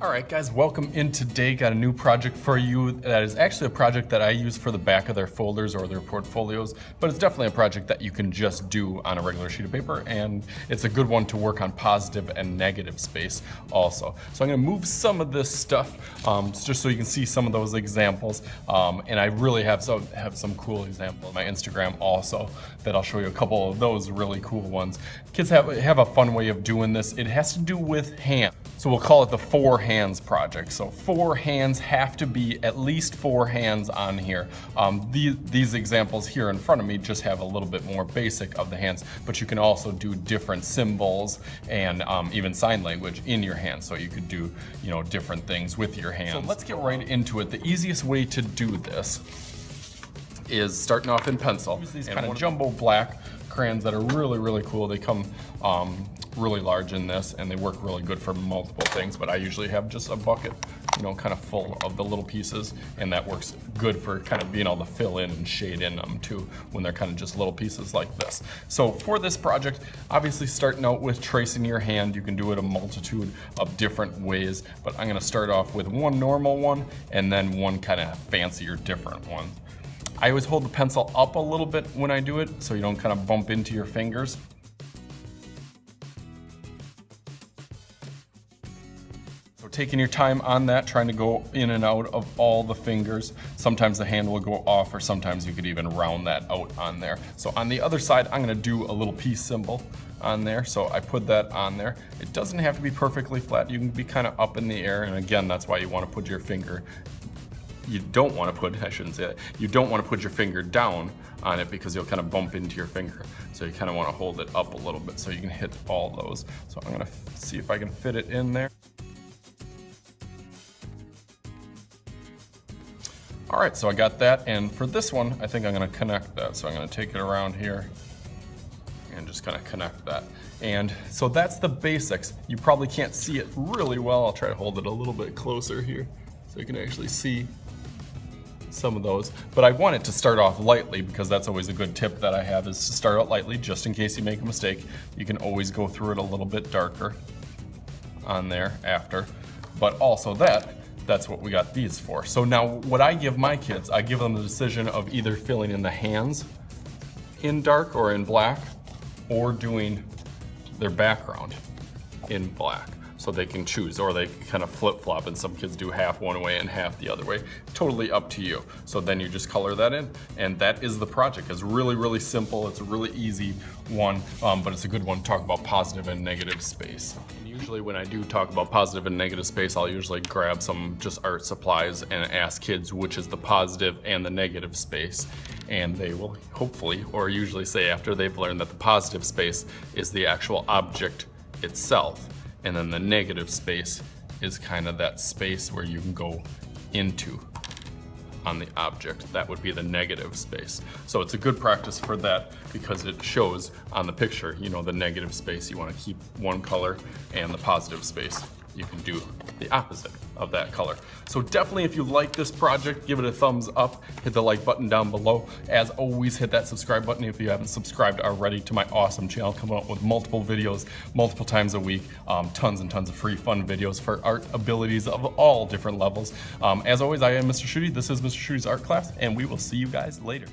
Alright guys, welcome in today. Got a new project for you that is actually a project that I use for the back of their folders or their portfolios, but it's definitely a project that you can just do on a regular sheet of paper, and it's a good one to work on positive and negative space also. So I'm going to move some of this stuff just so you can see some of those examples, and I really have some cool examples on my Instagram also that I'll show you a couple of those really cool ones. Kids have a fun way of doing this. It has to do with hands. So we'll call it the 4 hands project. So 4 hands have to be at least 4 hands on here. These examples here in front of me just have a little bit more basic of the hands, but you can also do different symbols and even sign language in your hands. So you could do, different things with your hands. So let's get right into it. The easiest way to do this is starting off in pencil. Use these kind of jumbo black crayons that are really, really cool. They come really large in this, and they work really good for multiple things, but I usually have just a bucket, kind of full of the little pieces, and that works good for kind of being able to fill in and shade in them too when they're kind of just little pieces like this. So for this project, obviously starting out with tracing your hand, you can do it a multitude of different ways, but I'm gonna start off with one normal one and then one kind of fancier different one. I always hold the pencil up a little bit when I do it so you don't kind of bump into your fingers. So taking your time on that, trying to go in and out of all the fingers. Sometimes the hand will go off, or sometimes you could even round that out on there. So on the other side, I'm gonna do a little peace symbol on there. So I put that on there. It doesn't have to be perfectly flat. You can be kind of up in the air, and again, that's why you want to put your finger. You don't want to put, I shouldn't say that, you don't want to put your finger down on it because you'll kind of bump into your finger. So you kind of want to hold it up a little bit so you can hit all those. So I'm going to see if I can fit it in there. All right, so I got that, and for this one, I think I'm going to connect that. So I'm going to take it around here and just kind of connect that. And so that's the basics. You probably can't see it really well. I'll try to hold it a little bit closer here so you can actually see some of those, but I want it to start off lightly because that's always a good tip that I have, is to start out lightly just in case you make a mistake. You can always go through it a little bit darker on there after, but also that's what we got these for. So now what I give my kids, I give them the decision of either filling in the hands in dark or in black, or doing their background in black. So they can choose, or they can kind of flip-flop, and some kids do half one way and half the other way. Totally up to you. So then you just color that in, and that is the project. It's really, really simple. It's a really easy one, but it's a good one to talk about positive and negative space. And usually when I do talk about positive and negative space, I'll usually grab some just art supplies and ask kids which is the positive and the negative space. And they will hopefully, or usually say after they've learned that the positive space is the actual object itself, and then the negative space is kind of that space where you can go into on the object. That would be the negative space. So it's a good practice for that because it shows on the picture, the negative space, you want to keep one color, and the positive space, you can do the opposite of that color. So definitely, if you like this project, give it a thumbs up, hit the like button down below. As always, hit that subscribe button if you haven't subscribed already to my awesome channel, coming out with multiple videos, multiple times a week, tons and tons of free fun videos for art abilities of all different levels. As always, I am Mr. Schuette. This is Mr. Schuette's art class, and we will see you guys later.